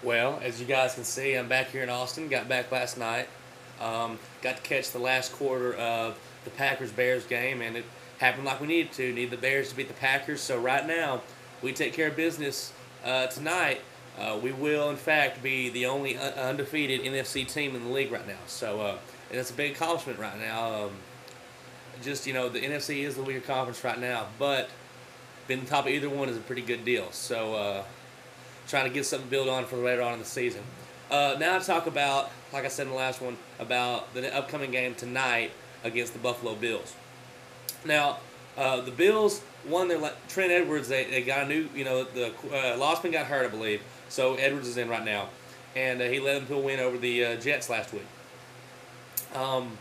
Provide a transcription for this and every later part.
Well, as you guys can see, I'm back here in Austin. Got back last night. Got to catch the last quarter of the Packers-Bears game, and it happened like we needed to. Need the Bears to beat the Packers. So right now, we take care of business tonight. We will, in fact, be the only undefeated NFC team in the league right now. So and that's a big accomplishment right now. Just the NFC is the weaker conference right now, but being the top of either one is a pretty good deal. So. Trying to get something to build on for later on in the season. Now to talk about, like I said in the last one, about the upcoming game tonight against the Buffalo Bills. Now, the Bills won their Trent Edwards. They got a new, the Losman got hurt, I believe, so Edwards is in right now, and he led them to a win over the Jets last week. And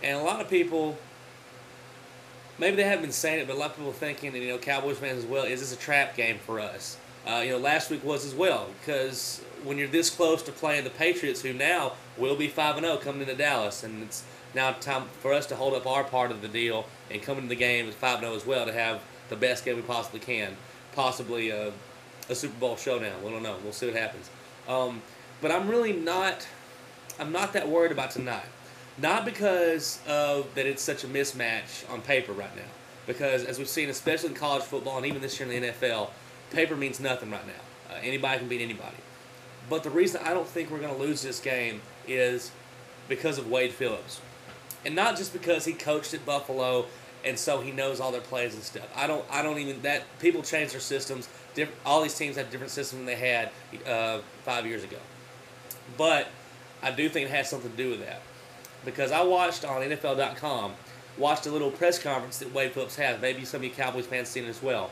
a lot of people, maybe they haven't been saying it, but a lot of people are thinking, and Cowboys fans as well, is this a trap game for us? Last week was as well, because when you're this close to playing the Patriots, who now will be 5-0 coming into Dallas, and it's now time for us to hold up our part of the deal and come into the game with 5-0 as well to have the best game we possibly can, possibly a Super Bowl showdown. We don't know. We'll see what happens. But I'm really not. I'm not that worried about tonight. Not because of that it's such a mismatch on paper right now. Because as we've seen, especially in college football and even this year in the NFL, paper means nothing right now. Anybody can beat anybody. But the reason I don't think we're going to lose this game is because of Wade Phillips. And not just because he coached at Buffalo and so he knows all their plays and stuff. I don't even, that people change their systems. All these teams have different systems than they had 5 years ago. But I do think it has something to do with that. Because I watched on NFL.com, watched a little press conference that Wade Phillips had. Maybe some of you Cowboys fans seen it as well.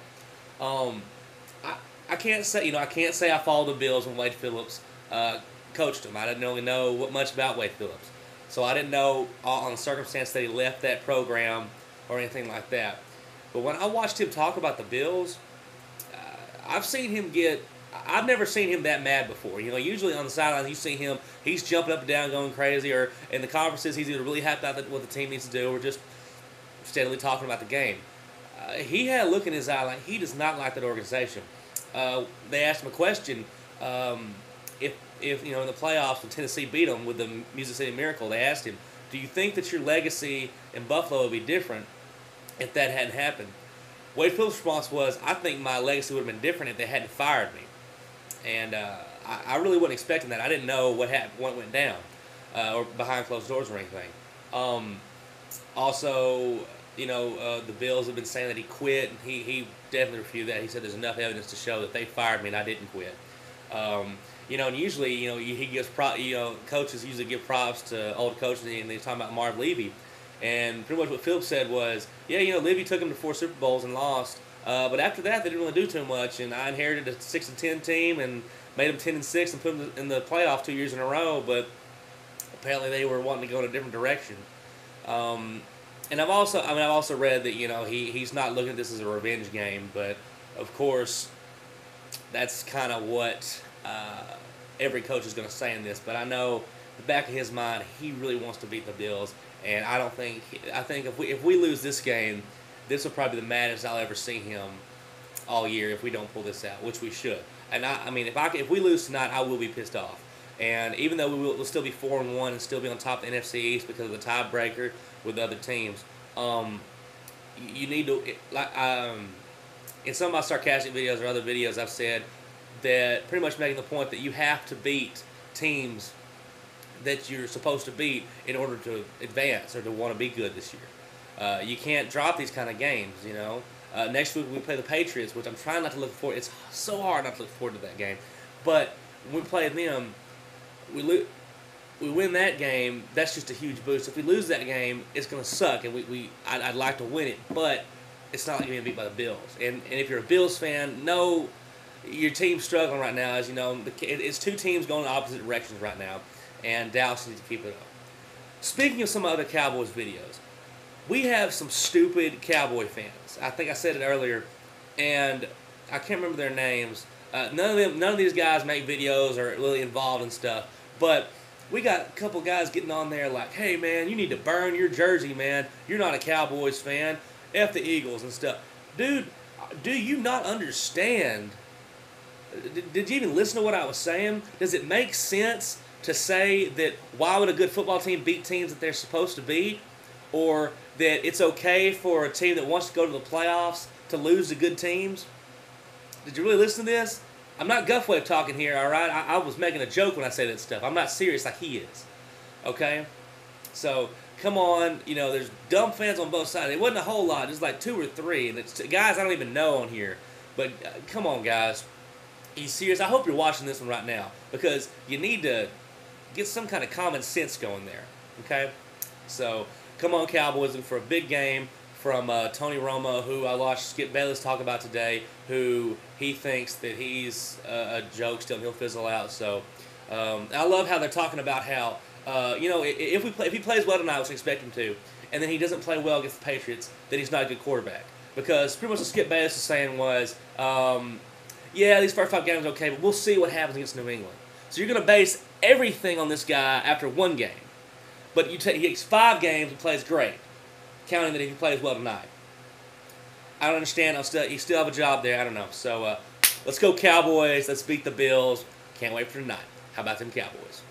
I can't say I followed the Bills when Wade Phillips coached them. I didn't really know much about Wade Phillips, so I didn't know on the circumstance that he left that program or anything like that. But when I watched him talk about the Bills, I've seen him get. I've never seen him that mad before. Usually on the sideline you see him, he's jumping up and down, going crazy, or in the conferences he's either really happy about what the team needs to do, or just steadily talking about the game. He had a look in his eye like he does not like that organization. They asked him a question. If in the playoffs when Tennessee beat them with the Music City Miracle, they asked him, "Do you think that your legacy in Buffalo would be different if that hadn't happened?" Wade Phillips' response was, "I think my legacy would have been different if they hadn't fired me." And I really wasn't expecting that. I didn't know what went down, or behind closed doors or anything. Also, the Bills have been saying that he quit, and he definitely refuted that. He said there's enough evidence to show that they fired me and I didn't quit. And usually, he gives coaches usually give props to old coaches, and they're talking about Marv Levy. And pretty much what Phillips said was, yeah, Levy took him to 4 Super Bowls and lost. But after that, they didn't really do too much, and I inherited a 6-10 team and made them 10-6 and put them in the playoff 2 years in a row. But apparently, they were wanting to go in a different direction. And I've also read that he's not looking at this as a revenge game, but of course, that's kind of what every coach is going to say in this. But I know the back of his mind, he really wants to beat the Bills, and I think if we lose this game, this will probably be the maddest I'll ever see him all year if we don't pull this out, which we should. And if we lose tonight, I will be pissed off. And even though we'll still be 4-1 and still be on top of the NFC East because of the tiebreaker with other teams, you need to in some of my sarcastic videos or other videos, I've said that pretty much making the point that you have to beat teams that you're supposed to beat in order to advance or to want to be good this year. You can't drop these kind of games, Next week we play the Patriots, which I'm trying not to look forward. It's so hard not to look forward to that game. But when we play them, we win that game. That's just a huge boost. If we lose that game, it's going to suck, and I'd like to win it, but it's not like you're going to beat by the Bills. And if you're a Bills fan, know your team's struggling right now. As you know, it's 2 teams going in opposite directions right now, and Dallas needs to keep it up. Speaking of some other Cowboys videos, we have some stupid Cowboy fans. I think I said it earlier, and I can't remember their names. None of these guys make videos or really involved in stuff, but we got a couple guys getting on there like, "Hey man, you need to burn your jersey, man. You're not a Cowboys fan. F the Eagles and stuff." Dude, do you not understand Did you even listen to what I was saying? Does it make sense to say that why would a good football team beat teams that they're supposed to beat? Or that it's okay for a team that wants to go to the playoffs to lose to good teams? Did you really listen to this? I'm not Guffwave talking here, all right? I was making a joke when I say that stuff. I'm not serious like he is, okay? So, come on. There's dumb fans on both sides. It wasn't a whole lot. Just like 2 or 3. And it's guys I don't even know on here. But come on, guys. Are you serious? I hope you're watching this one right now because you need to get some kind of common sense going there, okay? So, come on, Cowboys, looking for a big game from Tony Romo, who I watched Skip Bayless talk about today, who he thinks that he's a joke still and he'll fizzle out. So, I love how they're talking about how, if he plays well tonight, which I expect him to, and then he doesn't play well against the Patriots, then he's not a good quarterback. Because pretty much what Skip Bayless was saying was, yeah, these first 5 games are okay, but we'll see what happens against New England. So you're going to base everything on this guy after 1 game. But he takes 5 games and plays great, counting that if he plays well tonight. I don't understand. He still have a job there. I don't know. So let's go Cowboys. Let's beat the Bills. Can't wait for tonight. How about them Cowboys?